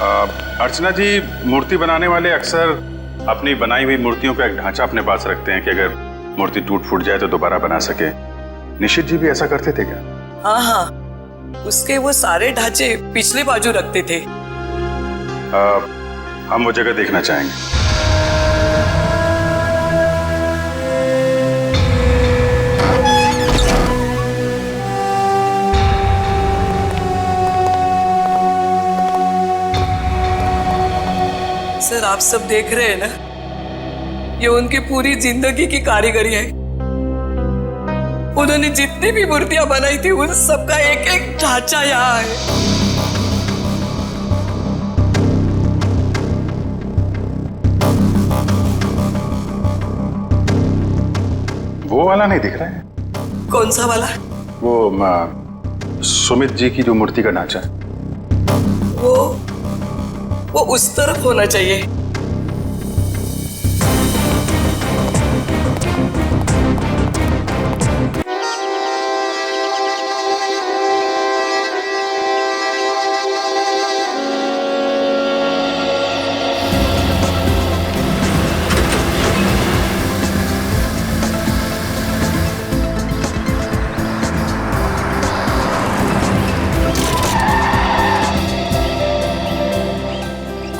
अर्चना जी, मूर्ति बनाने वाले अक्सर अपनी बनाई हुई मूर्तियों का एक ढांचा अपने पास रखते हैं कि अगर मूर्ति टूट फूट जाए तो दोबारा बना सके। निशित जी भी ऐसा करते थे क्या? हाँ हाँ, उसके वो सारे ढांचे पिछले बाजू रखते थे। हम वो जगह देखना चाहेंगे। सर, आप सब देख रहे हैं ना, ये उनकी पूरी जिंदगी की कारीगरी है। उन्होंने जितनी भी मूर्तियां बनाई थी उन सबका एक एक ढांचा यहाँ है। वो वाला नहीं दिख रहा है? कौन सा वाला? वो सुमित जी की जो मूर्ति का ढांचा है, वो उस तरफ होना चाहिए।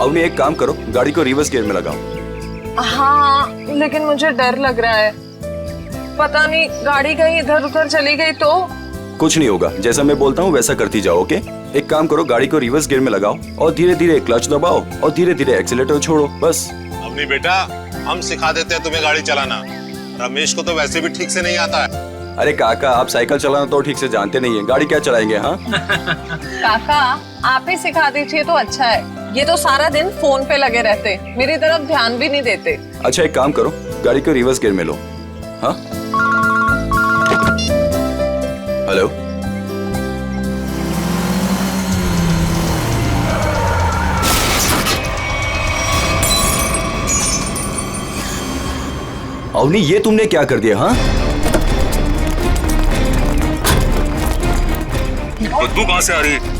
अवनी, एक काम करो, गाड़ी को रिवर्स गियर में लगाओ। हाँ, लेकिन मुझे डर लग रहा है। पता नहीं गाड़ी कहीं इधर उधर चली गई तो? कुछ नहीं होगा, जैसा मैं बोलता हूँ वैसा करती जाओ। ओके, एक काम करो, गाड़ी को रिवर्स गियर में लगाओ और धीरे धीरे क्लच दबाओ और धीरे धीरे एक्सीलेटर छोड़ो, बस। अवनी बेटा, हम सिखा देते हैं तुम्हें गाड़ी चलाना। रमेश को तो वैसे भी ठीक से नहीं आता है। अरे काका, आप साइकिल चलाना तो ठीक से जानते नहीं है, गाड़ी क्या चलाएंगे? हाँ काका, आप ही सिखा दीजिए तो अच्छा है। ये तो सारा दिन फोन पे लगे रहते, मेरी तरफ ध्यान भी नहीं देते। अच्छा, एक काम करो, गाड़ी को रिवर्स गियर में लो। हाँ, हेलो, अवनी, ये तुमने क्या कर दिया? हाँ, बदबू कहां से आ रही है?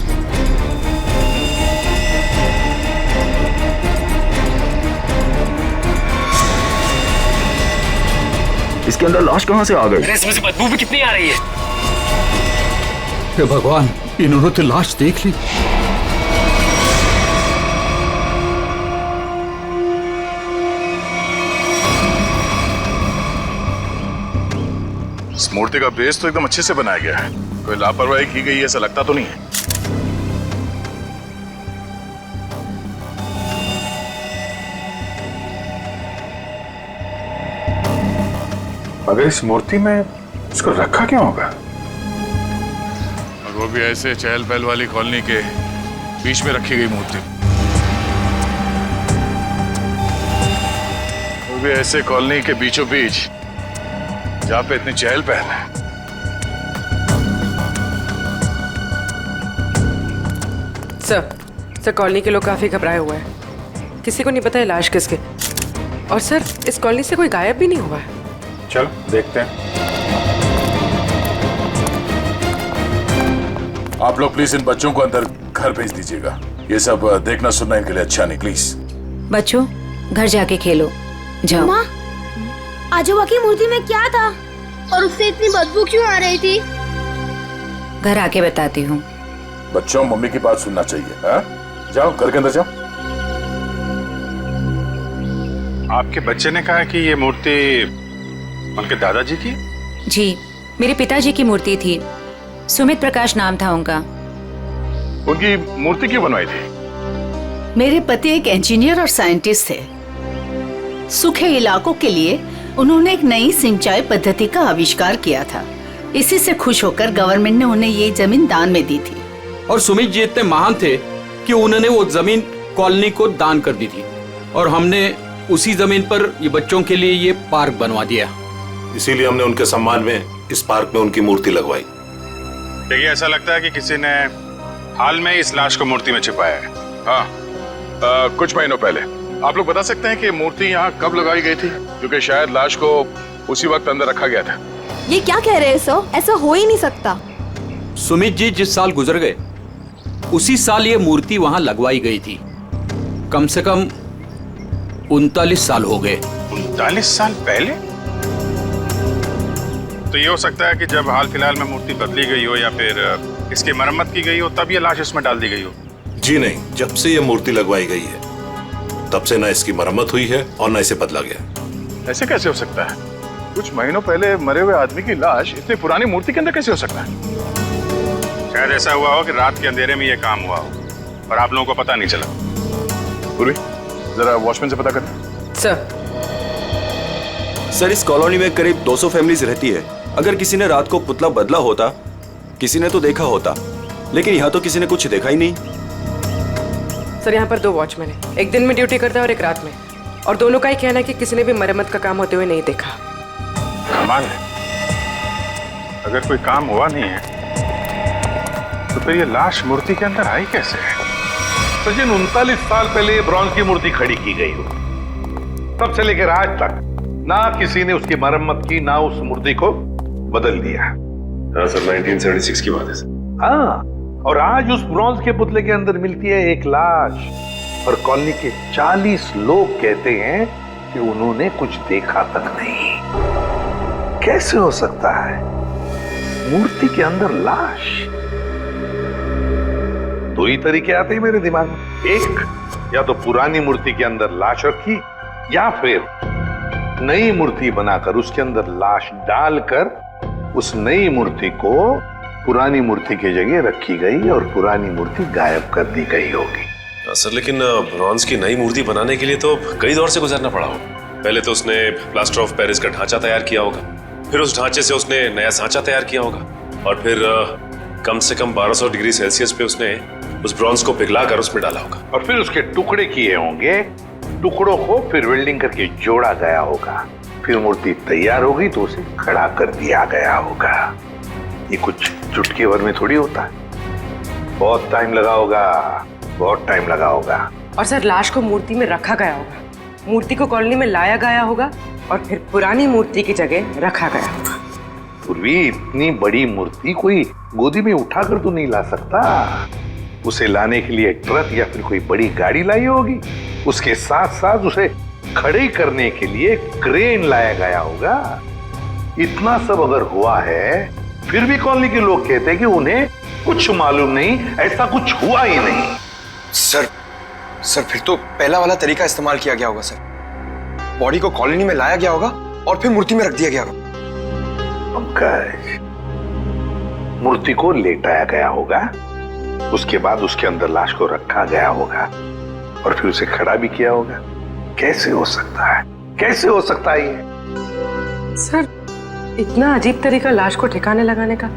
इसके अंदर लाश कहां से आ गई? इसमें से बदबू भी कितनी आ रही है? हे भगवान, इन्होंने तो लाश देख ली। इस मूर्ति का बेस तो एकदम अच्छे से बनाया गया है, कोई लापरवाही की गई ऐसा लगता तो नहीं है। अगर इस मूर्ति में इसको रखा क्यों होगा? और वो भी ऐसे चहल पहल वाली कॉलोनी के बीच में रखी गई मूर्ति, वो भी ऐसे कॉलोनी के बीचों बीच जहां पे इतनी चहल पहल है। सर, कॉलोनी के लोग काफी घबराए हुए हैं। किसी को नहीं पता है लाश किसके। और सर, इस कॉलोनी से कोई गायब भी नहीं हुआ है। चलो देखते हैं। आप लोग प्लीज इन बच्चों को अंदर घर भेज दीजिएगा। ये सब देखना सुनना इनके लिए अच्छा नहीं, प्लीज। बच्चों, घर जाके खेलो, जाओ। माँ, आजोबा की मूर्ति में क्या था और उससे इतनी बदबू क्यों आ रही थी? घर आके बताती हूँ। बच्चों, मम्मी की बात सुनना चाहिए। हाँ, जाओ घर के अंदर जाओ। आपके बच्चे ने कहा कि ये मूर्ति उनके दादाजी की? जी, मेरे पिताजी की मूर्ति थी। सुमित प्रकाश नाम था उनका। उनकी मूर्ति क्यों बनवाई थी? मेरे पति एक इंजीनियर और साइंटिस्ट थे। सूखे इलाकों के लिए उन्होंने एक नई सिंचाई पद्धति का आविष्कार किया था। इसी से खुश होकर गवर्नमेंट ने उन्हें ये जमीन दान में दी थी। और सुमित जी इतने महान थे कि उन्होंने वो जमीन कॉलोनी को दान कर दी थी और हमने उसी जमीन पर ये बच्चों के लिए ये पार्क बनवा दिया। इसीलिए हमने उनके सम्मान में इस पार्क में उनकी मूर्ति लगवाई। देखिए, ऐसा लगता है कि किसी ने हाल में इस लाश को मूर्ति में छिपाया है। हाँ, कुछ महीनों पहले। आप लोग बता सकते हैं कि मूर्ति यहाँ कब लगाई गई थी? क्योंकि शायद लाश को उसी वक्त अंदर रखा गया था। ये क्या कह रहे हैं सर? ऐसा हो ही नहीं सकता। सुमित जी जिस साल गुजर गए उसी साल ये मूर्ति वहाँ लगवाई गई थी। कम से कम 39 साल हो गए। 39 साल पहले? तो ये हो सकता है कि जब हाल फिलहाल में मूर्ति बदली गई हो या फिर इसकी मरम्मत की गई हो तब ये लाश इसमें डाल दी गई हो। जी नहीं, जब से ये मूर्ति लगवाई गई है तब से ना इसकी मरम्मत हुई है और ना इसे बदला गया। ऐसे कैसे हो सकता है? कुछ महीनों पहले मरे हुए आदमी की लाश इतनी पुरानी मूर्ति के अंदर कैसे हो सकता है? शायद ऐसा हुआ हो कि रात के अंधेरे में ये काम हुआ हो और आप लोगों को पता नहीं चला। पूर्वी, जरा वॉचमैन से पता करना। सर इस कॉलोनी में करीब 200 फैमिलीज रहती है। अगर किसी ने रात को पुतला बदला होता, किसी ने तो देखा होता, लेकिन यहाँ तो किसी ने कुछ देखा ही नहीं। सर यहाँ पर 2 वॉचमैन है, एक दिन में ड्यूटी करता है और एक रात में, और दोनों का ही कहना है कि किसी ने भी मरम्मत का काम होते हुए नहीं देखा। कमाल है, अगर कोई काम हुआ नहीं है तो फिर ये लाश मूर्ति के अंदर आई कैसे? सचिन, 39 साल पहले ये ब्रॉन्ज की मूर्ति खड़ी की गई हो, तब से लेकर आज तक ना किसी ने उसकी मरम्मत की, ना उस मूर्ति को बदल दिया। हाँ सर, 1976 की बात है सर। हाँ, और आज उस ब्रॉन्ज के पुतले के अंदर मिलती है एक लाश, और कॉलोनी के 40 लोग कहते हैं कि उन्होंने कुछ देखा तक नहीं। कैसे हो सकता है मूर्ति के अंदर लाश? 2 ही तरीके आते हैं मेरे दिमाग में। एक, या तो पुरानी मूर्ति के अंदर लाश रखी, या फिर नई मूर्ति बनाकर उसके अंदर लाश डालकर उस नई मूर्ति को पुरानी मूर्ति की जगह रखी गई और पुरानी मूर्ति गायब कर दी गई होगी। सर, लेकिन ब्रॉन्ज की नई मूर्ति बनाने के लिए तो कई दौर से गुजरना पड़ा हो। पहले तो उसने प्लास्टर ऑफ पेरिस का ढांचा तैयार किया होगा, फिर उस ढांचे से उसने नया सांचा तैयार किया होगा, और फिर कम से कम 1200 डिग्री सेल्सियस पे उसने उस ब्रॉन्ज को पिघला कर उसमें डाला होगा, और फिर उसके टुकड़े किए होंगे। टुकड़ों को फिर वेल्डिंग करके जोड़ा गया होगा, फिर मूर्ति तैयार होगी तो उसे खड़ा कर दिया गया होगा। ये कुछ चुटकी भर में थोड़ी होता है, बहुत टाइम लगा होगा, बहुत टाइम लगा होगा। और सर लाश को मूर्ति में रखा गया होगा, मूर्ति को कॉलोनी में लाया गया होगा, और फिर पुरानी मूर्ति की जगह रखा गया होगा। पूर्वी, इतनी बड़ी मूर्ति कोई गोदी में उठाकर तो नहीं ला सकता। उसे लाने के लिए ट्रक या फिर कोई बड़ी गाड़ी लाई होगी, उसके साथ साथ उसे खड़े करने के लिए क्रेन लाया गया होगा। इतना सब अगर हुआ है, फिर भी कॉलोनी के लोग कहते हैं कि उन्हें कुछ मालूम नहीं, ऐसा कुछ हुआ ही नहीं। सर फिर तो पहला वाला तरीका इस्तेमाल किया गया होगा सर। बॉडी को कॉलोनी में लाया गया होगा और फिर मूर्ति में रख दिया गया होगा। पंकज, मूर्ति को लेटाया गया होगा, उसके बाद उसके अंदर लाश को रखा गया होगा, और फिर उसे खड़ा भी किया होगा। कैसे हो सकता है? कैसे हो सकता है ये? सर इतना अजीब तरीका लाश को ठिकाने लगाने का,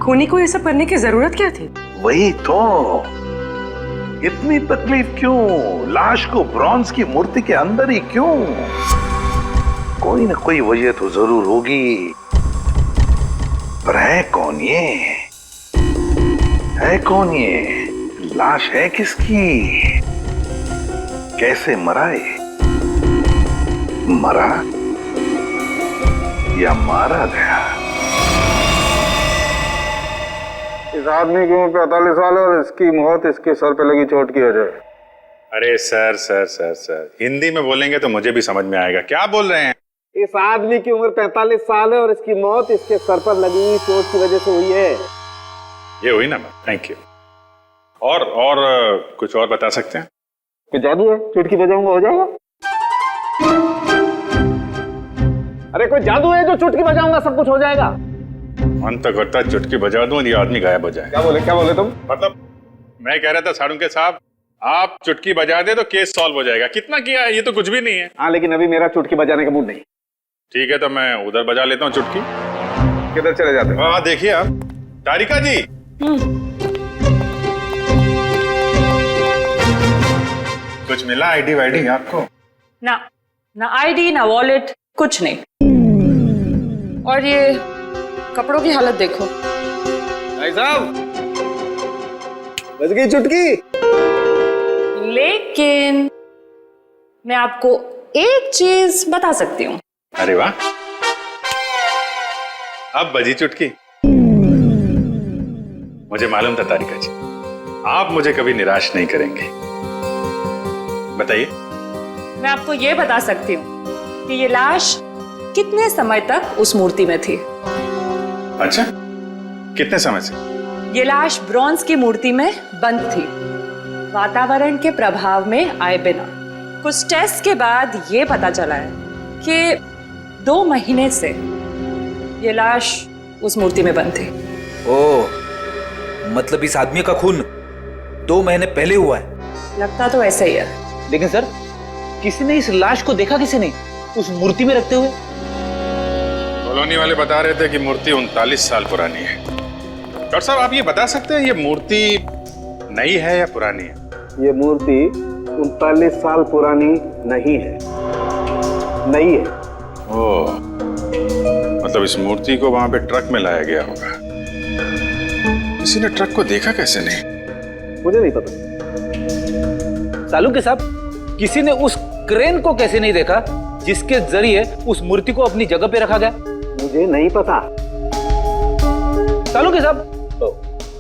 खूनी को ये सब करने की जरूरत क्या थी? वही तो, इतनी तकलीफ क्यों? लाश को ब्रॉन्ज की मूर्ति के अंदर ही क्यों? कोई ना कोई वजह तो जरूर होगी, पर है कौन ये? है कौन ये? लाश है किसकी? कैसे मरा ये? मरा या मारा गया? इस आदमी की उम्र 45 साल है और इसकी मौत इसके सर पे लगी चोट की वजह है। अरे sir sir sir sir, Hindi में बोलेंगे तो मुझे भी समझ में आएगा। क्या बोल रहे हैं? इस आदमी की उम्र 45 साल है और इसकी मौत इसके सर पर लगी चोट की वजह से हुई है। ये हुई ना? Thank you. और कुछ और बता सकते हैं? कोई जादू है? चुटकी बजाऊंगा हो जाएगा? अरे कोई जादू है जो चुटकी बजाऊंगा सब कुछ हो जाएगा? मन तो करता है चुटकी बजा दूं और ये आदमी गायब हो जाए। क्या बोले तुम? मतलब मैं कह रहा था साड़ुंके साहब, आप चुटकी बजा दे तो केस सॉल्व हो जाएगा। कितना किया है, ये तो कुछ भी नहीं है। हाँ, लेकिन अभी मेरा चुटकी बजाने का मूड नहीं। ठीक है, तो मैं उधर बजा लेता हूँ चुटकी। किधर चले जाते हो? हाँ देखिए आप, तारिका जी। कुछ मिला आईडी वाईडी आपको? ना आईडी ना वॉलेट, कुछ नहीं। और ये कपड़ों की हालत देखो। भाई साहब, बज गई चुटकी। लेकिन मैं आपको एक चीज बता सकती हूँ। अरे वाह, अब बजी चुटकी। मुझे मालूम था तारिका जी, आप मुझे कभी निराश नहीं करेंगे। बताइए। मैं आपको ये बता सकती हूँ कि ये लाश कितने समय तक उस मूर्ति में थी। अच्छा, कितने समय से? ये लाश ब्रॉन्ज की मूर्ति में बंद थी, वातावरण के प्रभाव में आए बिना। कुछ टेस्ट के बाद ये पता चला है कि 2 महीने से ये लाश उस मूर्ति में बंद थी। ओह, मतलब इस आदमी का खून 2 महीने पहले हुआ है। लगता तो ऐसा ही है। लेकिन सर, किसी ने इस लाश को देखा किसी ने उस मूर्ति में रखते हुए? कॉलोनी वाले बता रहे थे कि मूर्ति 39 साल पुरानी है। डॉक्टर साहब, आप ये बता सकते हैं ये मूर्ति नई है या पुरानी है? ये मूर्ति 39 साल पुरानी नहीं है, नई है। ओह, मतलब इस मूर्ति को वहां पे ट्रक में लाया गया होगा। किसी ने ट्रक को देखा कैसे नहीं? मुझे नहीं पता। सालू के साहब, किसी ने उस क्रेन को कैसे नहीं देखा जिसके जरिए उस मूर्ति को अपनी जगह पे रखा गया? मुझे नहीं पता। सालू के साहब,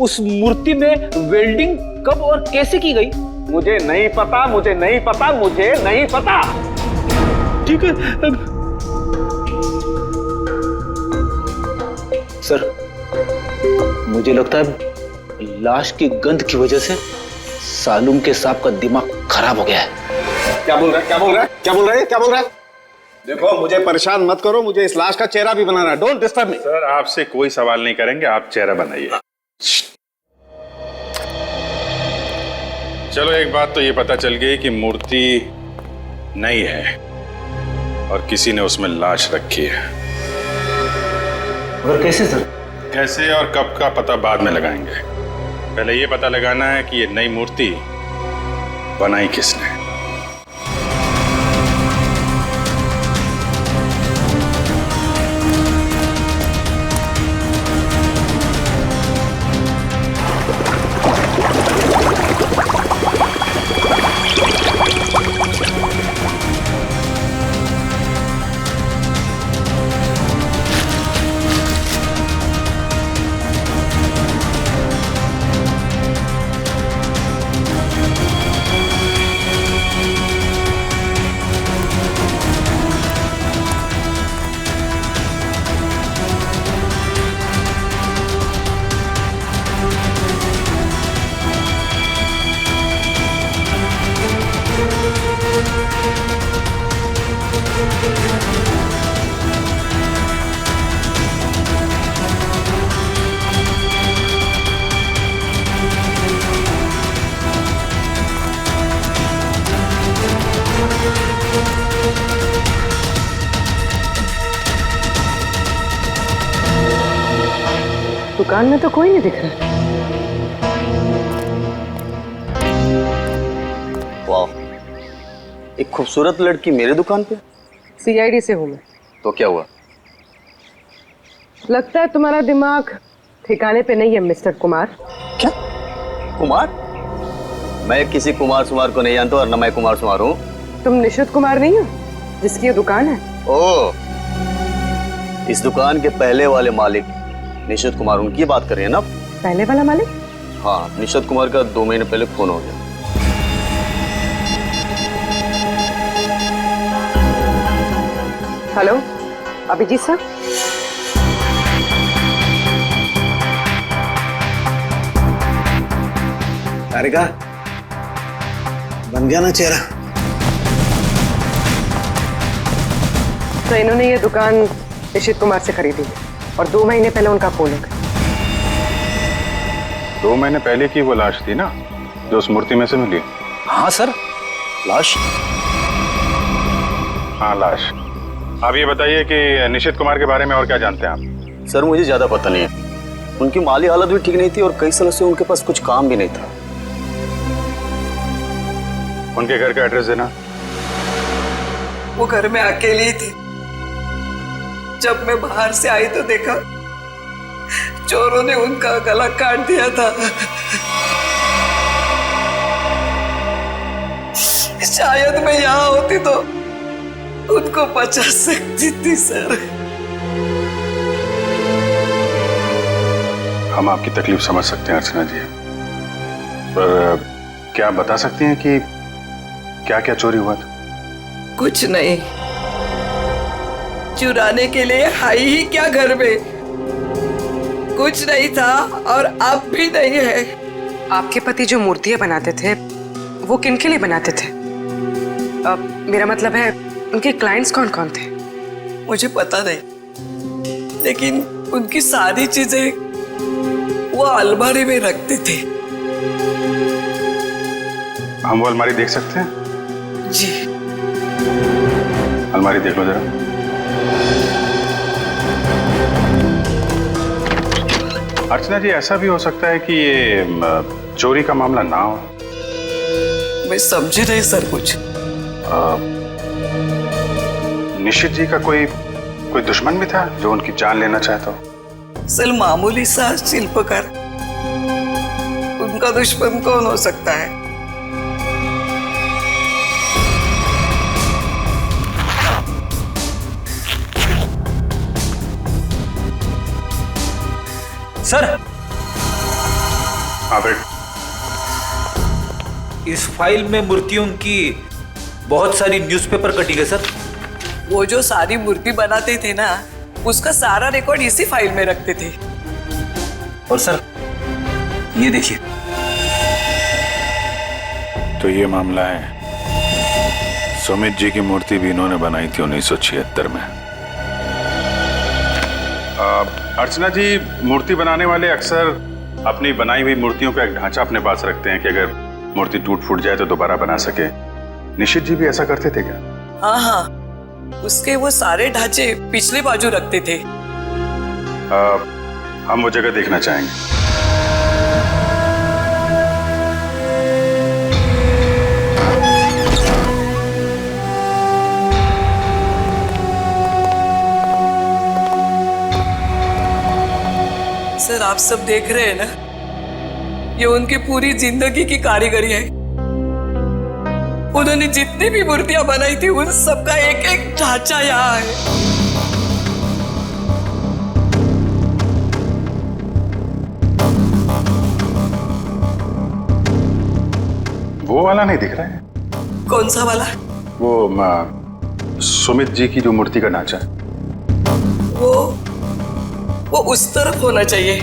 उस मूर्ति में वेल्डिंग कब और कैसे की गई? मुझे नहीं पता, मुझे नहीं पता, मुझे नहीं पता। ठीक है सर, मुझे लगता है लाश की गंध की वजह से सालूम के साहब का दिमाग खराब हो गया है। क्या बोल रहा है? क्या बोल रहा है? क्या बोल रहा है? क्या बोल रहा है? देखो, मुझे परेशान मत करो, मुझे इस लाश का चेहरा भी बनाना है। Don't disturb me. सर, आपसे कोई सवाल नहीं करेंगे, आप चेहरा बनाइए। चलो, एक बात तो ये पता चल गई कि मूर्ति नई है और किसी ने उसमें लाश रखी है। और कैसे सर? कैसे और कब का पता बाद में लगाएंगे। पहले ये पता लगाना है कि ये नई मूर्ति बनाई किसने। दुकान में तो कोई नहीं दिख रहा। वाह, एक खूबसूरत लड़की मेरे दुकान पे। सीआईडी से हूँ मैं। तो क्या हुआ? लगता है तुम्हारा दिमाग ठिकाने पे नहीं है मिस्टर कुमार। क्या? कुमार? मैं किसी कुमार सुमार को नहीं जानता और न मैं कुमार सुमार हूँ। तुम निशित कुमार नहीं हो जिसकी ये दुकान है? ओह, इस दुकान के पहले वाले मालिक निशित कुमार, उनकी बात कर रहे हैं ना? पहले वाला मालिक? हाँ, निशित कुमार का 2 महीने पहले खून हो गया। हेलो, अभिजीत साहब। तारिका, बन गया ना चेहरा? तो इन्होंने ये दुकान निशित कुमार से खरीदी और 2 महीने पहले उनका खून हो गया। 2 महीने पहले की वो लाश थी ना जो उस मूर्ति में से मिली? हाँ सर, लाश। हाँ, लाश। आप ये बताइए कि निशित कुमार के बारे में और क्या जानते हैं आप? सर, मुझे ज्यादा पता नहीं है। उनकी माली हालत भी ठीक नहीं थी और कई सालों से उनके पास कुछ काम भी नहीं था। उनके घर का एड्रेस देना। वो घर में अकेली ही थी। जब मैं बाहर से आई तो देखा चोरों ने उनका गला काट दिया था। शायद मैं यहाँ होती तो उनको बचा सकती थी सर। हम आपकी तकलीफ समझ सकते हैं अर्चना जी, पर क्या आप बता सकती हैं कि क्या क्या चोरी हुआ था? कुछ नहीं, चुराने के लिए आई ही क्या घर में? कुछ नहीं था और अब भी नहीं है। आपके पति जो मूर्तियां बनाते थे वो किन के लिए बनाते थे? मेरा मतलब है उनके क्लाइंट्स कौन कौन थे? मुझे पता नहीं, लेकिन उनकी सारी चीजें वो अलमारी में रखते थे। हम वो अलमारी देख सकते हैं? जी। अलमारी देख लो जरा। अर्चना जी, ऐसा भी हो सकता है कि ये चोरी का मामला ना हो। मैं समझी नहीं सर कुछ। निशित जी का कोई दुश्मन भी था जो उनकी जान लेना चाहता हो? सर मामूली सा शिल्पकार, उनका दुश्मन कौन हो सकता है? सर, हाँ बेट। इस फाइल में मूर्तियों की बहुत सारी न्यूज़पेपर कटिंग है सर। वो जो सारी मूर्ति बनाते थे ना, उसका सारा रिकॉर्ड इसी फाइल में रखते थे। और सर ये देखिए। तो ये मामला है, सुमित जी की मूर्ति भी इन्होंने बनाई थी 1976 में। अर्चना जी, मूर्ति बनाने वाले अक्सर अपनी बनाई हुई मूर्तियों का एक ढांचा अपने पास रखते हैं कि अगर मूर्ति टूट फूट जाए तो दोबारा बना सके। निशित जी भी ऐसा करते थे क्या? हाँ हाँ, उसके वो सारे ढांचे पिछले बाजू रखते थे। हम वो जगह देखना चाहेंगे। सर आप सब देख रहे हैं ना, ये उनकी पूरी जिंदगी की कारीगरी है। उन्होंने जितनी भी मूर्तियां बनाई थी उन सबका एक एक ढांचा यहाँ है। वो वाला नहीं दिख रहा है? कौन सा वाला? वो सुमित जी की जो मूर्ति का ढांचा है। वो उस तरफ होना चाहिए।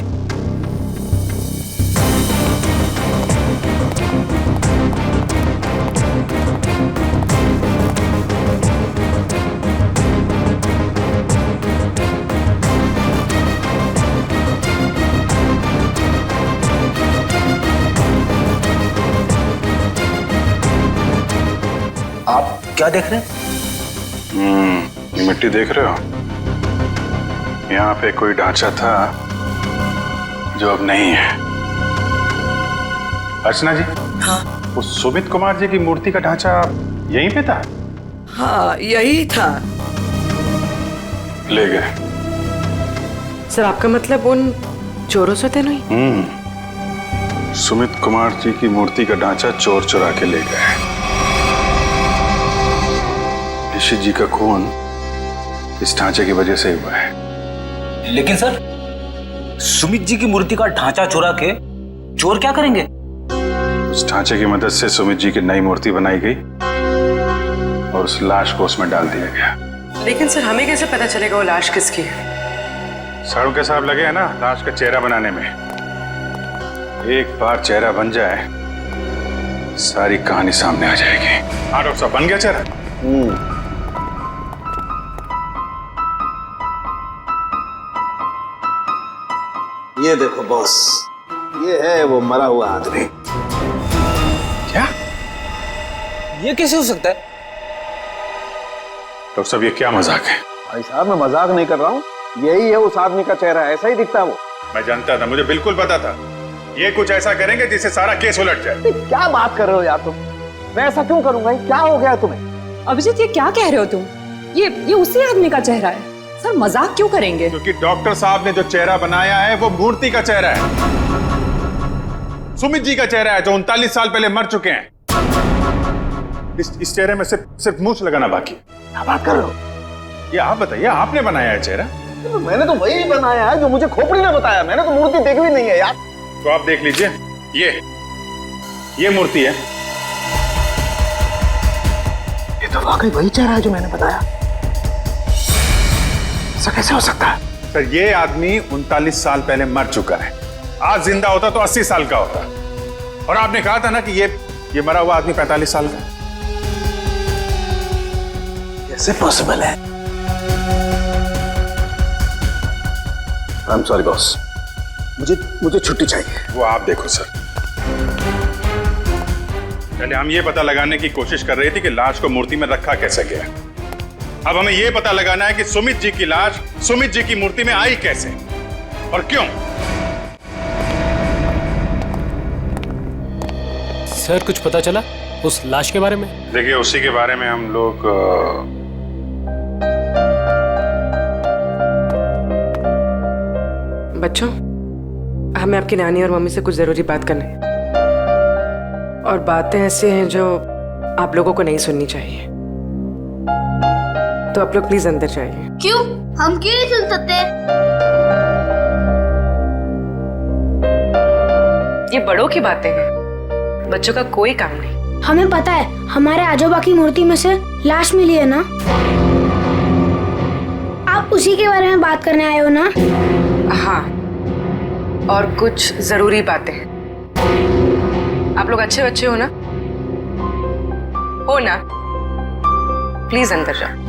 आप क्या देख रहे हैं? ये मिट्टी देख रहे हो? यहाँ पे कोई ढांचा था जो अब नहीं है। अर्चना जी, हाँ, वो सुमित कुमार जी की मूर्ति का ढांचा यहीं पे था? हाँ यही था। ले गए। सर आपका मतलब उन चोरों से थे नहीं? सुमित कुमार जी की मूर्ति का ढांचा चोर चुरा के ले गए। निशित जी का खून इस ढांचे की वजह से हुआ है। लेकिन सर, सुमित जी की मूर्ति का ढांचा चुरा के चोर क्या करेंगे? उस ढांचे की मदद से सुमित जी की नई मूर्ति बनाई गई और उस लाश को उसमें डाल दिया गया। लेकिन सर हमें कैसे पता चलेगा वो लाश किसकी है? साड़ू के साहब लगे हैं ना लाश का चेहरा बनाने में। एक बार चेहरा बन जाए सारी कहानी सामने आ जाएगी। हाँ डॉक्टर साहब, बन गया चेहरा? ये देखो बॉस, ये है वो मरा हुआ आदमी। क्या? ये कैसे हो सकता है? डॉक्टर साहब, ये क्या मजाक है? भाई साहब, मैं मजाक नहीं कर रहा हूँ, यही है उस आदमी का चेहरा, ऐसा ही दिखता है वो। मैं जानता था, मुझे बिल्कुल पता था ये कुछ ऐसा करेंगे जिससे सारा केस उलट जाए। क्या बात कर रहे हो यार तुम? मैं ऐसा क्यों करूंगा? क्या हो गया तुम्हें? अभिजीत, ये क्या कह रहे हो तुम? ये उसी आदमी का चेहरा है। सर मजाक क्यों करेंगे? क्योंकि डॉक्टर साहब ने जो चेहरा बनाया है वो मूर्ति का चेहरा है। सुमित जी का चेहरा है जो 39 साल पहले मर चुके हैं। इस चेहरे में सिर्फ मूंछ लगाना बाकी। क्या बात कर रहे हो? ये आप बताइए, आपने बनाया है चेहरा? तो मैंने तो वही बनाया है जो मुझे खोपड़ी ने बताया। मैंने तो मूर्ति देखी भी नहीं है यार। तो आप देख लीजिए, ये मूर्ति है। तो वाकई वही चेहरा है जो मैंने बताया। ऐसा कैसे हो सकता है? सर ये आदमी 39 साल पहले मर चुका है। आज जिंदा होता तो 80 साल का होता। और आपने कहा था ना कि ये मरा हुआ आदमी 45 साल का। कैसे पॉसिबल है? आई एम सॉरी बॉस, मुझे छुट्टी चाहिए। वो आप देखो सर। पहले हम ये पता लगाने की कोशिश कर रहे थे कि लाश को मूर्ति में रखा कैसे गया। अब हमें ये पता लगाना है कि सुमित जी की लाश सुमित जी की मूर्ति में आई कैसे और क्यों। सर कुछ पता चला उस लाश के बारे में? देखिए उसी के बारे में हम लोग बच्चों, हमें आपकी नानी और मम्मी से कुछ जरूरी बात करनी है। और बातें ऐसी हैं जो आप लोगों को नहीं सुननी चाहिए। तो आप लोग प्लीज अंदर जाइए। क्यों? हम क्यों नहीं सुन सकते? ये बड़ों की बातें हैं, बच्चों का कोई काम नहीं। हमें पता है, हमारे आजोबा की मूर्ति में से लाश मिली है ना। आप उसी के बारे में बात करने आए हो ना? हाँ, और कुछ जरूरी बातें हैं। आप लोग अच्छे बच्चे हो ना? हो ना? प्लीज अंदर जाओ।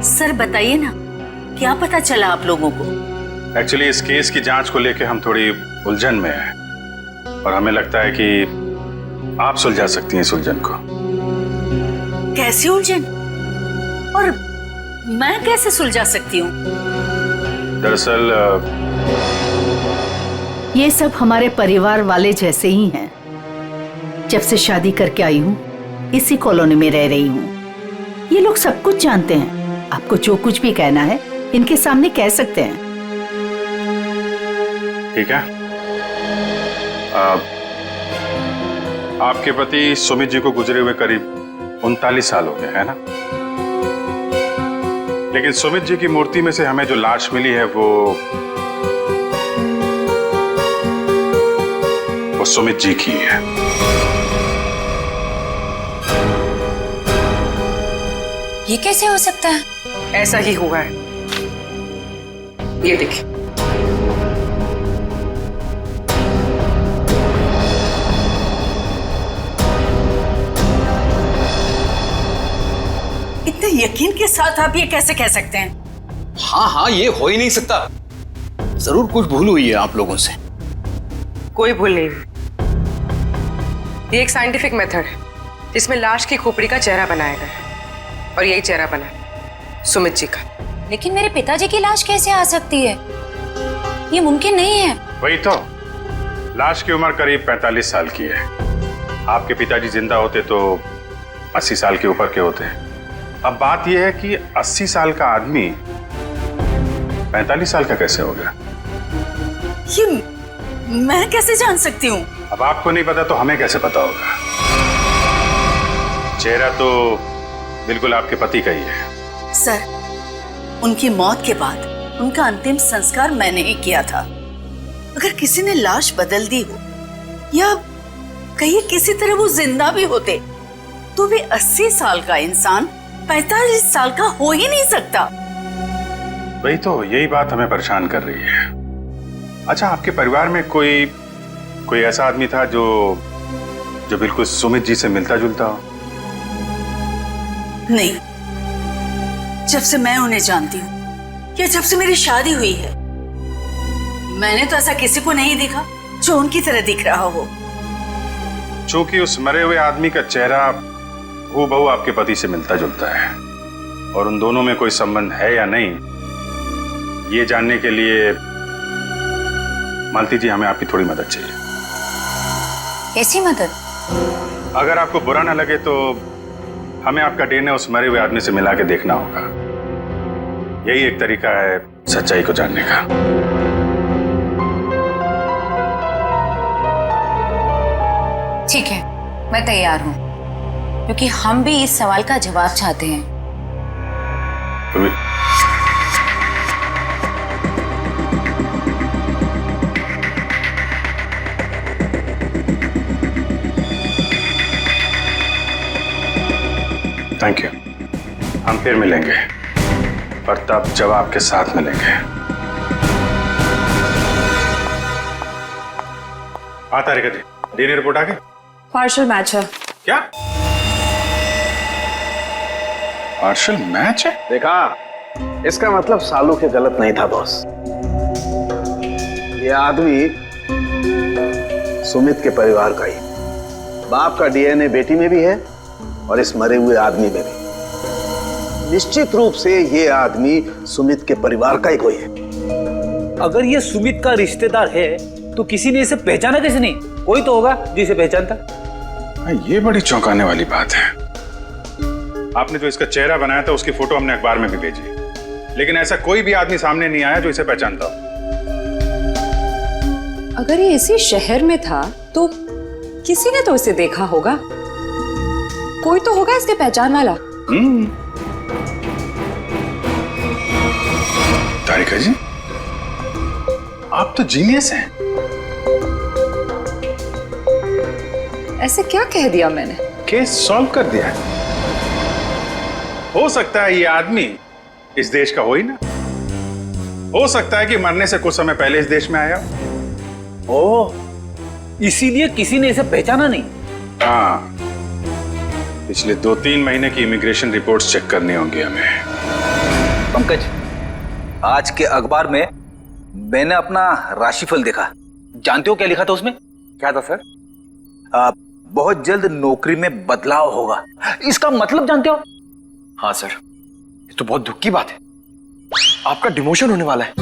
सर बताइए ना, क्या पता चला आप लोगों को? एक्चुअली इस केस की जांच को लेकर हम थोड़ी उलझन में हैं और हमें लगता है कि आप सुलझा सकती हैं इस उलझन को। कैसी उलझन? और मैं कैसे सुलझा सकती हूँ? दरअसल ये सब हमारे परिवार वाले जैसे ही हैं। जब से शादी करके आई हूँ इसी कॉलोनी में रह रही हूँ। ये लोग सब कुछ जानते हैं। आपको जो कुछ भी कहना है इनके सामने कह सकते हैं। ठीक है। आपके पति सुमित जी को गुजरे हुए करीब 39 साल हो गए है ना। लेकिन सुमित जी की मूर्ति में से हमें जो लाश मिली है वो सुमित जी की है। ये कैसे हो सकता है? ऐसा ही हुआ है। ये देखिए। इतने यकीन के साथ आप ये कैसे कह सकते हैं? हाँ, ये हो ही नहीं सकता। जरूर कुछ भूल हुई है आप लोगों से। कोई भूल नहीं हुई। ये एक साइंटिफिक मेथड है जिसमें लाश की खोपड़ी का चेहरा बनाया गया है और यही चेहरा बना सुमित जी का। लेकिन मेरे पिताजी की लाश कैसे आ सकती है? ये मुमकिन नहीं है। वही तो, लाश की उम्र करीब 45 साल की है। आपके पिताजी जिंदा होते तो 80 साल के ऊपर के होते हैं। अब बात यह है कि 80 साल का आदमी 45 साल का कैसे हो गया? ये मैं कैसे जान सकती हूँ? अब आपको नहीं पता तो हमें कैसे पता होगा? चेहरा तो बिल्कुल आपके पति का ही है। सर, उनकी मौत के बाद उनका अंतिम संस्कार मैंने ही किया था। अगर किसी ने लाश बदल दी हो या कहीं किसी तरह वो जिंदा भी होते तो भी 80 साल का इंसान 45 साल का हो ही नहीं सकता। वही तो, यही बात हमें परेशान कर रही है। अच्छा, आपके परिवार में कोई ऐसा आदमी था जो बिल्कुल सुमित जी से मिलता जुलता हो? नहीं, जब से मैं उन्हें जानती हूँ या जब से मेरी शादी हुई है मैंने तो ऐसा किसी को नहीं देखा जो उनकी तरह दिख रहा हो। चूंकि उस मरे हुए आदमी का चेहरा हूबहू आपके पति से मिलता जुलता है और उन दोनों में कोई संबंध है या नहीं, ये जानने के लिए मालती जी हमें आपकी थोड़ी मदद चाहिए। कैसी मदद? अगर आपको बुरा ना लगे तो हमें आपका डीएनए उस मरे हुए आदमी से मिला के देखना होगा। यही एक तरीका है सच्चाई को जानने का। ठीक है, मैं तैयार हूँ, क्योंकि हम भी इस सवाल का जवाब चाहते हैं। Thank you. हम फिर मिलेंगे, और तब जब आपके साथ मिलेंगे। तारिका जी, डीएनए रिपोर्ट आ गई? पार्शियल मैच है। क्या पार्शियल मैच है? देखा, इसका मतलब सालू के गलत नहीं था बॉस। ये आदमी सुमित के परिवार का ही। बाप का डीएनए बेटी में भी है और इस मरे हुए आदमी में भी। निश्चित रूप से ये आदमी सुमित के परिवार का ही कोई है। अगर ये सुमित का रिश्तेदार है तो किसी ने इसे पहचाना कैसे नहीं? कोई तो होगा जिसे पहचानता। ये बड़ी चौंकाने वाली बात है। आपने जो इसका चेहरा बनाया था उसकी फोटो हमने अखबार में भी भेजी, लेकिन ऐसा कोई भी आदमी सामने नहीं आया जो इसे पहचानता हो। अगर ये इसी शहर में था तो किसी ने तो इसे देखा होगा। कोई तो होगा इसके पहचान वाला। तारिका जी, आप तो जीनियस हैं। ऐसे क्या कह दिया मैंने? केस सॉल्व कर दिया। हो सकता है ये आदमी इस देश का हो ही ना। हो सकता है कि मरने से कुछ समय पहले इस देश में आया। ओह, इसीलिए किसी ने इसे पहचाना नहीं। हाँ, पिछले 2-3 महीने की इमिग्रेशन रिपोर्ट्स चेक करनी होंगी हमें। पंकज, आज के अखबार में मैंने अपना राशिफल देखा। जानते हो क्या लिखा था उसमें? क्या था सर? बहुत जल्द नौकरी में बदलाव होगा। इसका मतलब जानते हो? हाँ सर, ये तो बहुत दुख की बात है। आपका डिमोशन होने वाला है।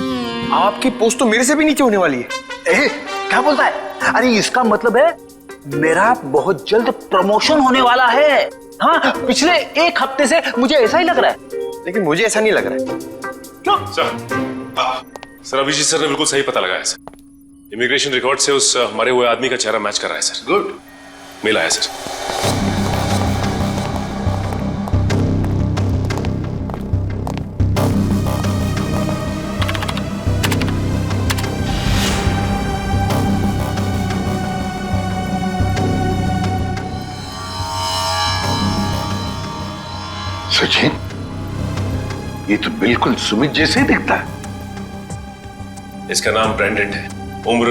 आपकी पोस्ट तो मेरे से भी नीचे होने वाली है। क्या बोलता है? अरे इसका मतलब है मेरा बहुत जल्द प्रमोशन होने वाला है। हाँ, पिछले 1 हफ्ते से मुझे ऐसा ही लग रहा है। लेकिन मुझे ऐसा नहीं लग रहा है। क्यों? सर अभिजीत सर ने बिल्कुल सही पता लगाया सर। इमिग्रेशन रिकॉर्ड से उस मरे हुए आदमी का चेहरा मैच कर रहा है सर। गुड, मिला है सर। सचिन, ये तो बिल्कुल सुमित जैसे ही दिखता है। इसका नाम ब्रेंडन है, उम्र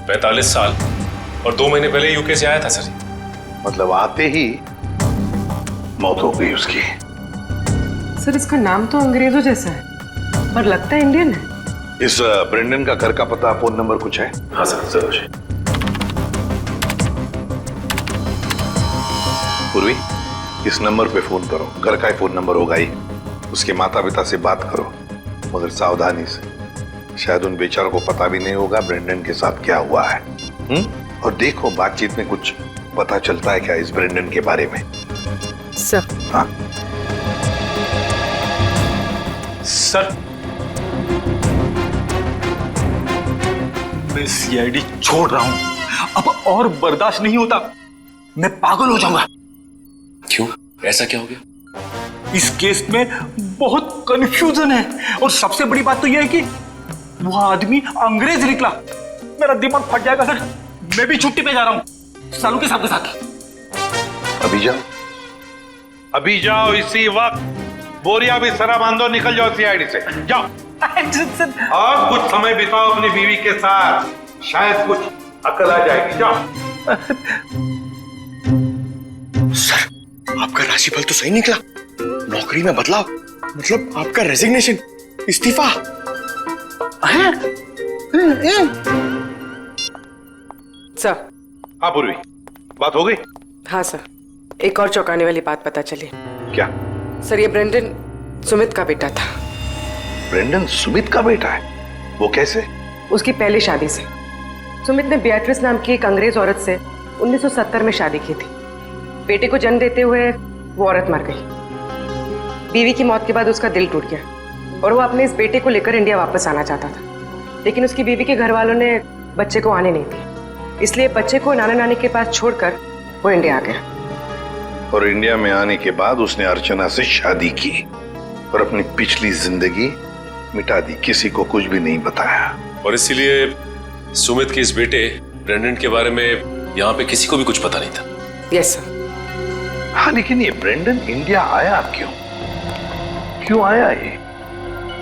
45 साल और 2 महीने पहले यूके से आया था सर। मतलब आते ही मौत हो गई उसकी। सर, इसका नाम तो अंग्रेजों जैसा है पर लगता है इंडियन है। इस ब्रेंडन का घर का पता, फोन नंबर कुछ है? हाँ सर, जरूर। पूर्वी, इस नंबर पे फोन करो। घर का ही फोन नंबर होगा ही। उसके माता पिता से बात करो, मगर सावधानी से। शायद उन बेचारों को पता भी नहीं होगा ब्रेंडन के साथ क्या हुआ है। और देखो बातचीत में कुछ पता चलता है क्या इस ब्रेंडन के बारे में। सर। हाँ सर, मैं सीआईडी छोड़ रहा हूं। अब और बर्दाश्त नहीं होता। मैं पागल हो जाऊंगा। क्यों? ऐसा क्या हो गया? इस केस में बहुत कंफ्यूजन है और सबसे बड़ी बात तो यह है कि वो आदमी अंग्रेज निकला। मेरा दिमाग फट जाएगा सर। मैं भी छुट्टी पे जा रहा हूं सालू के साथ। अभी जाओ, अभी जाओ इसी वक्त। बोरिया भी सरा बांधो, निकल जाओ सीआईडी से। जाओ और कुछ समय बिताओ अपनी बीवी के साथ, शायद कुछ अकल आ जाएगी। जाओ। सर, आपका राशिफल तो सही निकला। नौकरी में बदलाव मतलब आपका रेजिग्नेशन, इस्तीफा। सर। हाँ पूर्वी, बात हो गई? हाँ सर, एक और चौंकाने वाली बात पता चली। क्या? सर, ये ब्रेंडन सुमित का बेटा था। ब्रेंडन सुमित का बेटा है? वो कैसे? उसकी पहली शादी से। सुमित ने बियाट्रिस नाम की एक अंग्रेज औरत से 1970 में शादी की थी। बेटे को जन्म देते हुए वो औरत मर गई। बीवी की मौत के बाद उसका दिल टूट गया और वो अपने इस बेटे को लेकर इंडिया वापस आना चाहता था, लेकिन उसकी बीवी के घर वालों ने बच्चे को आने नहीं दिया। इसलिए बच्चे को नाना नानी के पास छोड़कर वो इंडिया आ गया। और इंडिया में आने के बाद उसने अर्चना से शादी की और अपनी पिछली जिंदगी मिटा दी। किसी को कुछ भी नहीं बताया। और इसीलिए सुमित के इस बेटे ब्रेंडन के बारे में यहाँ पे किसी को भी कुछ पता नहीं था। Yes sir. हाँ, लेकिन ये ब्रेंडन इंडिया आया क्यों आया ये?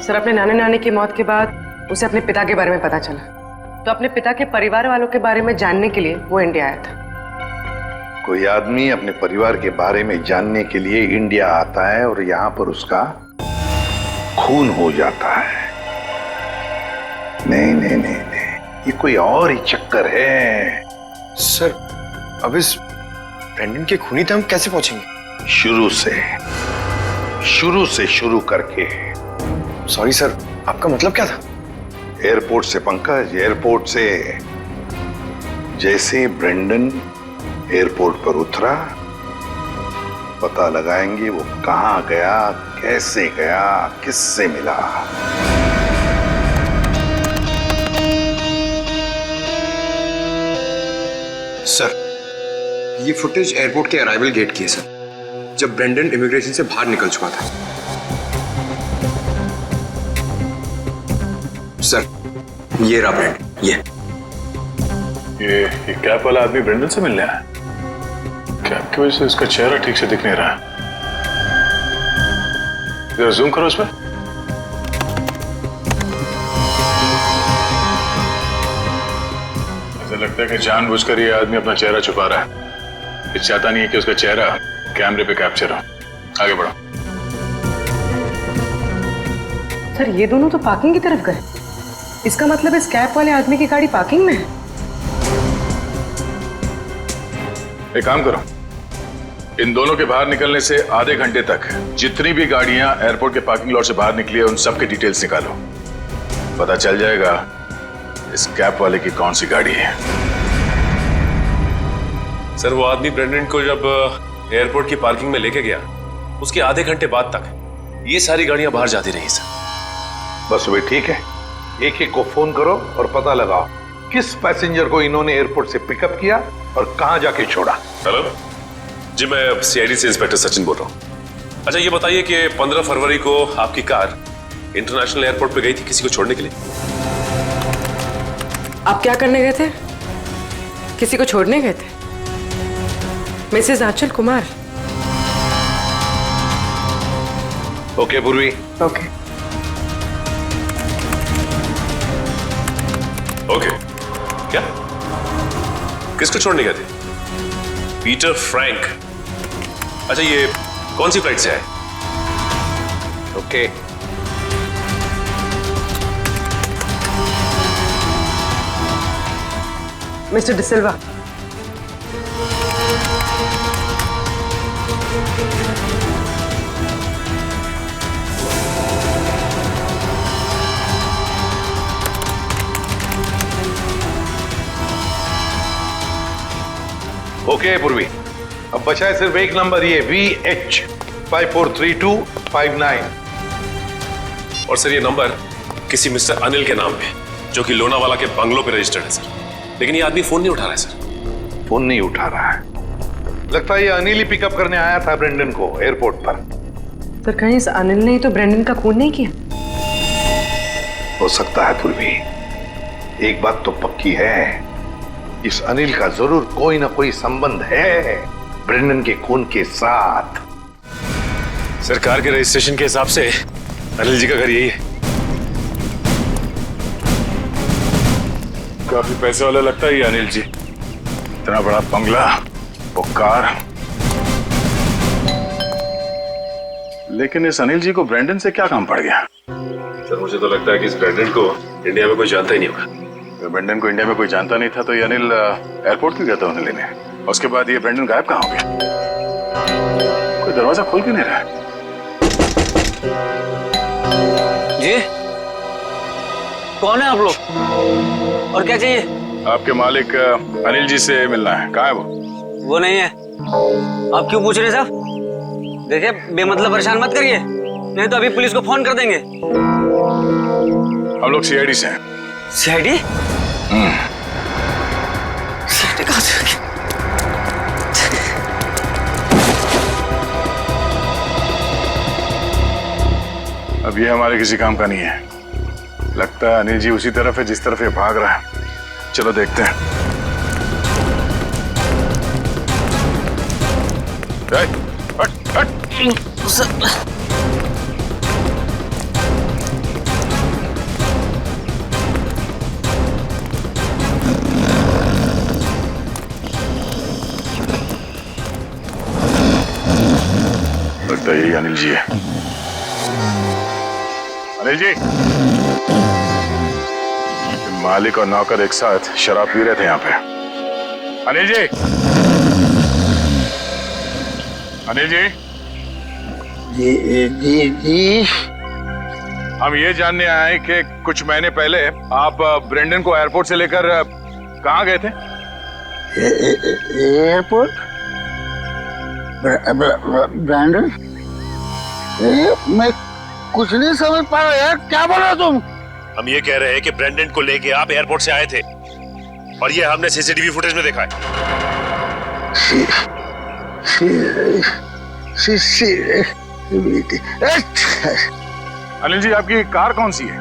सर, अपने नाना नानी की मौत के बाद उसे अपने पिता के बारे में पता चला, तो अपने पिता के परिवार वालों के बारे में जानने के लिए वो इंडिया आया था। कोई आदमी अपने परिवार के बारे में जानने के लिए इंडिया आता है और यहाँ पर उसका खून हो जाता है। नहीं नहीं नहीं नहीं, ये कोई और ही चक्कर है। सर, अब इस ब्रेंडन के खूनी तक हम कैसे पहुंचेंगे? शुरू से शुरू करके। सॉरी सर, आपका मतलब क्या था? एयरपोर्ट से पंकज, एयरपोर्ट से। जैसे ब्रेंडन एयरपोर्ट पर उतरा, पता लगाएंगे वो कहां गया, कैसे गया, किससे मिला। सर, ये फुटेज एयरपोर्ट के अराइवल गेट की है सर, जब ब्रेंडन इमिग्रेशन से बाहर निकल चुका था। सर, ये रहा ब्रेंडन, ये कैप वाला आदमी ब्रेंडन से मिलने आया। कैप की वजह से इसका चेहरा ठीक से दिख नहीं रहा। जरा जूम करो उस पर। ऐसा लगता है कि जानबूझकर ये आदमी अपना चेहरा छुपा रहा है। ये चाहता नहीं है कि उसका चेहरा कैमरे पे कैप्चर हो। आगे बढ़ो। सर, ये दोनों तो पार्किंग की तरफ गए। इसका मतलब इस कैप वाले आदमी की गाड़ी पार्किंग में है। एक काम करो, इन दोनों के बाहर निकलने से आधे घंटे तक जितनी भी गाड़ियां एयरपोर्ट के पार्किंग लॉट से बाहर निकली है, उन सब के डिटेल्स निकालो। पता चल जाएगा इस कैप वाले की कौन सी गाड़ी है। सर, वो आदमी ब्रेंडन को जब एयरपोर्ट की पार्किंग में लेके गया, उसके आधे घंटे बाद तक ये सारी गाड़ियां बाहर जाती रही सर। बस वे ठीक है, एक एक को फोन करो और पता लगाओ किस पैसेंजर को इन्होंने एयरपोर्ट से पिकअप किया और कहां जाके छोड़ा। हेलो जी, मैं सीआईडी से इंस्पेक्टर सचिन बोल रहा हूँ। अच्छा, ये बताइए कि 15 फरवरी को आपकी कार इंटरनेशनल एयरपोर्ट पे गई थी किसी को छोड़ने के लिए? आप क्या करने गए थे? किसी को छोड़ने गए थे? मिसेस आंचल कुमार। ओके पूर्वी। Okay okay. क्या? किसको छोड़ने गए थे? Peter Frank. अच्छा, ये कौन सी फ्लाइट से आए? ओके। मिस्टर डिसिल्वा, ओके पूर्वी, अब बचा है सिर्फ एक नंबर, ये VH 543259। और सर, ये नंबर किसी मिस्टर अनिल के नाम पे, जो कि लोनावाला के बंगलो पे रजिस्टर्ड है सर। लेकिन ये आदमी फोन नहीं उठा रहा है सर। फोन नहीं उठा रहा है? लगता है ये अनिल ही पिकअप करने आया था ब्रेंडन को एयरपोर्ट पर। सर, कहीं इस अनिल ने ही तो ब्रेंडन का खून नहीं किया? हो सकता है पूर्वी, एक बात तो पक्की है, इस अनिल का जरूर कोई ना कोई संबंध है ब्रेंडन के खून के साथ। सरकार के रजिस्ट्रेशन के हिसाब से अनिल जी का घर यही है। काफी पैसे वाला लगता है ये अनिल जी। इतना बड़ा बंगला, वो कार। लेकिन इस अनिल जी को ब्रेंडन से क्या काम पड़ गया? सर, मुझे तो लगता है कि इस ब्रेंडन को इंडिया में कोई जानता ही नहीं होगा। ब्रेंडन को इंडिया में कोई जानता नहीं था तो ये अनिल एयरपोर्ट क्यों गया था उन्हें लेने? उसके बाद ये ब्रेंडन गायब कहाँ हो गया? कोई दरवाजा खोल क्यों नहीं रहा? जी, कौन है आप लोग और क्या चाहिए? आपके मालिक अनिल जी से मिलना है। कहाँ है वो? वो नहीं है। आप क्यों पूछ रहे हैं साहब? देखिए, बेमतलब परेशान मत करिए, नहीं तो अभी पुलिस को फोन कर देंगे। हम लोग सीआईडी से हैं। सीआईडी? सीआईडी कहाँ से? अब ये हमारे किसी काम का नहीं है। लगता है अनिल जी उसी तरफ है जिस तरफ ये भाग रहा है। चलो देखते हैं। हट हट। लगता है यही अनिल जी है। अनिल जी, मालिक और नौकर एक साथ शराब पी रहे थे यहाँ पे। अनिल जी, अनिल जी, जी। हम ये जानने आए कि कुछ महीने पहले आप ब्रेंडन को एयरपोर्ट से लेकर कहाँ गए थे? एयरपोर्ट? ब्रैंडन? मैं कुछ नहीं समझ पा रहा यार, क्या बोल रहे तुम? हम ये कह रहे हैं कि ब्रेंडन को लेके आप एयरपोर्ट से आए थे और ये हमने सीसीटीवी फुटेज में देखा है। अनिल जी, आपकी कार कौन सी है?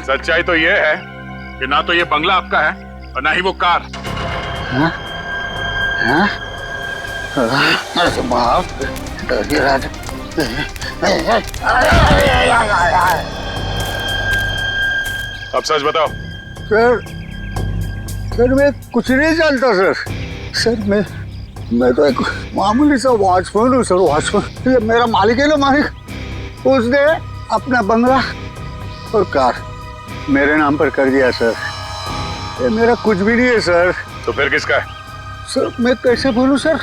सच्चाई तो ये है कि ना तो ये बंगला आपका है और ना ही वो कार। हाँ? हाँ? अब सच बताओ। सर मैं कुछ नहीं जानता सर मैं तो एक मामूली सा वॉचमैन हूँ सर, वॉचमैन। ये मेरा मालिक है ना, मालिक, उसने अपना बंगला और कार मेरे नाम पर कर दिया सर। ये मेरा कुछ भी नहीं है सर। तो फिर किसका है? सर मैं कैसे बोलूं सर,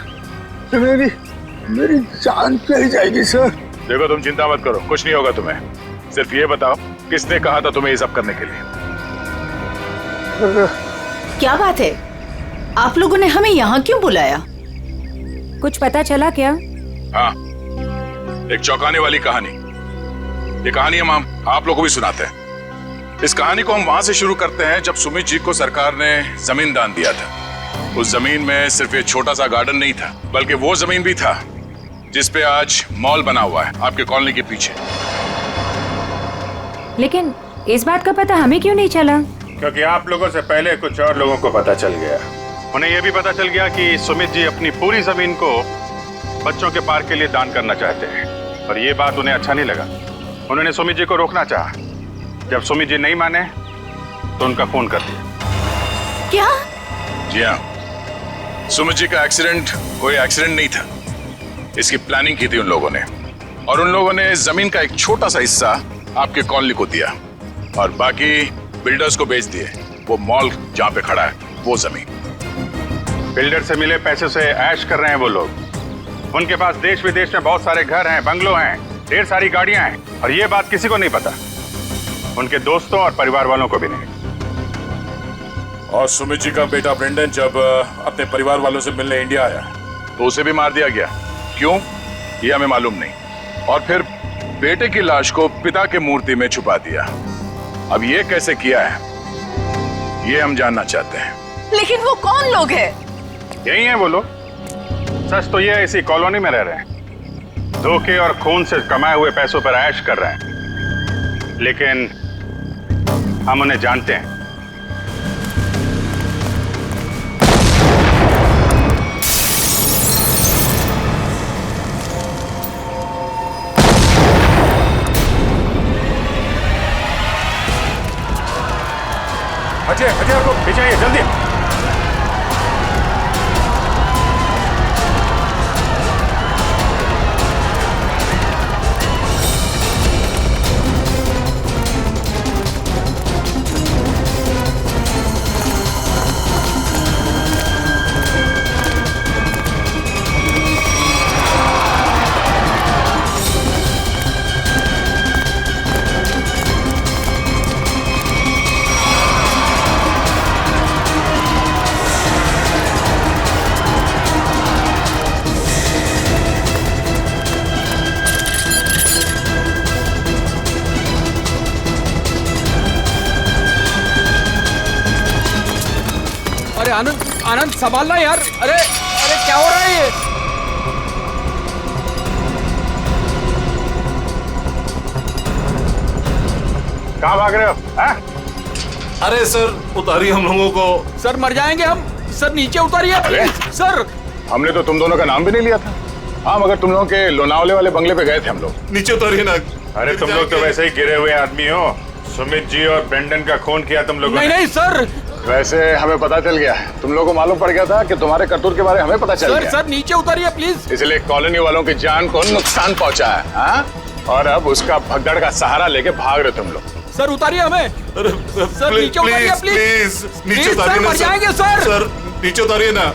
मेरी जान चली जाएगी सर। देखो, तुम चिंता मत करो, कुछ नहीं होगा तुम्हें। सिर्फ ये बताओ, किसने कहा था तुम्हें ये सब करने के लिए? क्या बात है, आप लोगों ने हमें यहाँ क्यों बुलाया? कुछ पता चला क्या? हाँ, एक चौंकाने वाली कहानी। ये कहानी हम आप लोगों को भी सुनाते हैं। इस कहानी को हम वहां से शुरू करते हैं जब सुमित जी को सरकार ने जमीन दान दिया था। उस जमीन में सिर्फ एक छोटा सा गार्डन नहीं था, बल्कि वो जमीन भी था जिस पे आज मॉल बना हुआ है आपके कॉलोनी के पीछे। लेकिन इस बात का पता हमें क्यों नहीं चला? क्योंकि आप लोगों से पहले कुछ और लोगों को पता चल गया। उन्हें यह भी पता चल गया कि सुमित जी अपनी पूरी जमीन को बच्चों के पार्क के लिए दान करना चाहते हैं, और ये बात उन्हें अच्छा नहीं लगा। उन्होंने सुमित जी को रोकना चाहा। जब सुमित जी नहीं माने तो उनका फोन कर दिया। क्या? जी हाँ, सुमित जी का एक्सीडेंट कोई एक्सीडेंट नहीं था। इसकी प्लानिंग की थी उन लोगों ने, और उन लोगों ने जमीन का एक छोटा सा हिस्सा आपके कॉलोनी को दिया और बाकी बिल्डर्स को बेच दिए। वो मॉल जहाँ पे खड़ा है वो जमीन। बिल्डर से मिले पैसे से ऐश कर रहे हैं वो लोग। उनके पास देश विदेश में बहुत सारे घर हैं, बंगलो हैं, ढेर सारी गाड़ियां हैं, और ये बात किसी को नहीं पता, उनके दोस्तों और परिवार वालों को भी नहीं। और सुमित जी का बेटा ब्रेंडन जब अपने परिवार वालों से मिलने इंडिया आया तो उसे भी मार दिया गया। क्यों, ये हमें मालूम नहीं। और फिर बेटे की लाश को पिता के मूर्ति में छुपा दिया। अब ये कैसे किया है, ये हम जानना चाहते हैं। लेकिन वो कौन लोग हैं? यही हैं वो लोग। सच तो ये इसी कॉलोनी में रह रहे हैं, धोखे और खून से कमाए हुए पैसों पर ऐश कर रहे हैं, लेकिन हम उन्हें जानते हैं। अजय, अजय रुको, पीछे आइए जल्दी। आनंद, आनंद संभालना यार। अरे अरे क्या हो रहा है ये? कहाँ भाग रहे हो? अरे सर उतारिए हम लोगों को। सर मर जाएंगे हम। सर नीचे उतारिए प्लीज। सर हमने तो तुम दोनों का नाम भी नहीं लिया था। हाँ मगर तुम लोगों के लोनावले वाले बंगले पे गए थे हम लोग। नीचे उतारिए ना। अरे तुम लोग तो वैसे ही गिरे हुए आदमी हो। सुमित जी और ब्रेंडन का खून किया तुम लोगों ने। नहीं सर। वैसे हमें पता चल गया, तुम लोगों को मालूम पड़ गया था कि तुम्हारे करतूत के बारे में हमें पता चल गया। सर नीचे उतारिए प्लीज। इसलिए कॉलोनी वालों की जान को नुकसान पहुंचा है। हाँ? और अब उसका भगदड़ का सहारा लेके भाग रहे तुम लोग। सर उतारिए हमें। सर नीचे उतारिए प्लीज। नीचे उतारिए ना मर जाएंगे सर। सर नीचे उतारिए ना।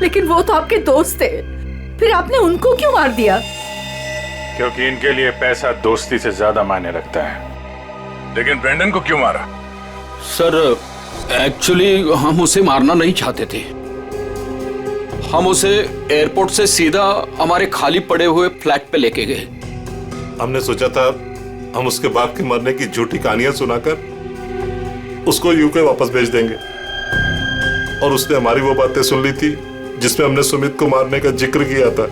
लेकिन वो तो आपके दोस्त थे, फिर आपने उनको क्यों मार दिया? क्योंकि इनके लिए पैसा दोस्ती से ज्यादा मायने रखता है। लेकिन ब्रेंडन को क्यों मारा? सर एक्चुअली हम उसे मारना नहीं चाहते थे। हम उसे एयरपोर्ट से सीधा हमारे खाली पड़े हुए फ्लैट पे लेके गए। हमने सोचा था हम उसके बाप के मरने की झूठी कहानियां सुनाकर उसको यूके वापस भेज देंगे, और उसने हमारी वो बातें सुन ली थी जिसमें हमने सुमित को मारने का जिक्र किया था।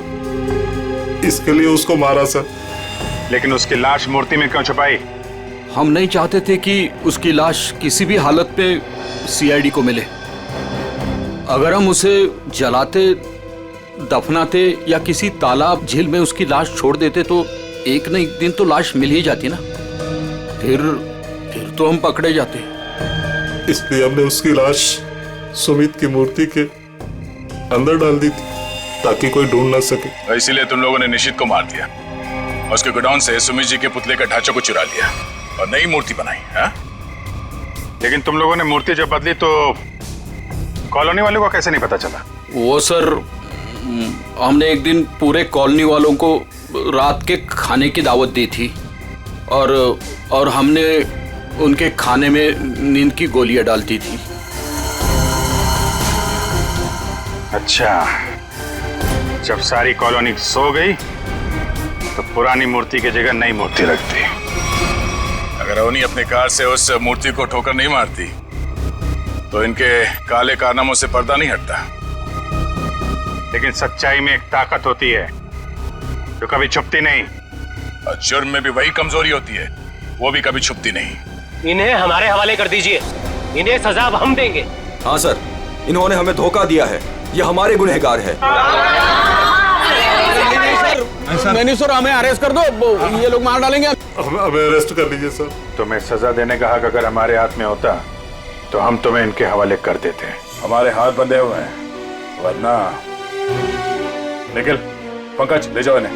इसके लिए उसको मारा सर। लेकिन उसकी लाश मूर्ति में क्यों छुपाई? हम नहीं चाहते थे कि उसकी लाश किसी भी हालत में सीआईडी को मिले। अगर हम उसे जलाते, दफनाते या किसी तालाब झील में उसकी लाश छोड़ देते तो एक न एक दिन तो लाश मिल ही जाती ना। फिर तो हम पकड़े जाते। इसलिए हमने उसकी लाश सुमित की मूर्ति के अंदर डाल दी थी ताकि कोई ढूंढ ना सके। इसीलिए तुम लोगों ने निशित को मार दिया और उसके गोडाउन से सुमित जी के पुतले का ढांचा को चुरा लिया और नई मूर्ति बनाई। हाँ? लेकिन तुम लोगों ने मूर्ति जब बदली तो कॉलोनी वालों को कैसे नहीं पता चला? वो सर हमने एक दिन पूरे कॉलोनी वालों को रात के खाने की दावत दी थी और हमने उनके खाने में नींद की गोलियां डाल दी थी। अच्छा, जब सारी कॉलोनी सो गई तो पुरानी मूर्ति की जगह नई मूर्ति रख दी। अगर रोनी अपने कार से उस मूर्ति को ठोकर नहीं मारती तो इनके काले कारनामों से पर्दा नहीं हटता। लेकिन सच्चाई में एक ताकत होती है जो कभी छुपती नहीं, और जुर्म में भी वही कमजोरी होती है, वो भी कभी छुपती नहीं। इन्हें हमारे हवाले कर दीजिए, इन्हें सजा अब हम देंगे। हाँ सर, इन्होंने हमें धोखा दिया है, ये हमारे गुनहगार है। नहीं सर, हमें अरेस्ट कर दो, ये लोग मार डालेंगे। हमें अरेस्ट कर लीजिए सर। तुम्हें सजा देने का हक अगर हमारे हाथ में होता तो हम तुम्हें इनके हवाले कर देते। हमारे हाथ बंधे हुए हैं, वरना निखिल, पंकज ले जाओ इन्हें।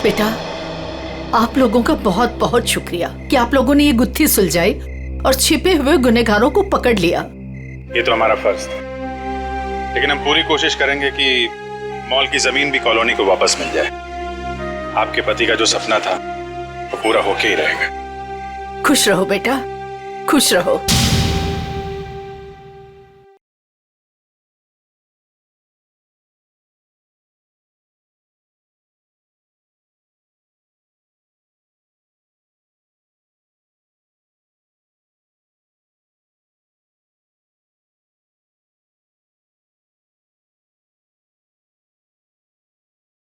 बेटा, आप लोगों का बहुत बहुत शुक्रिया कि आप लोगों ने ये गुत्थी सुलझाई और छिपे हुए गुनहगारों को पकड़ लिया। ये तो हमारा फर्ज था, लेकिन हम पूरी कोशिश करेंगे कि मॉल की जमीन भी कॉलोनी को वापस मिल जाए। आपके पति का जो सपना था वो पूरा होके ही रहेगा। खुश रहो बेटा, खुश रहो।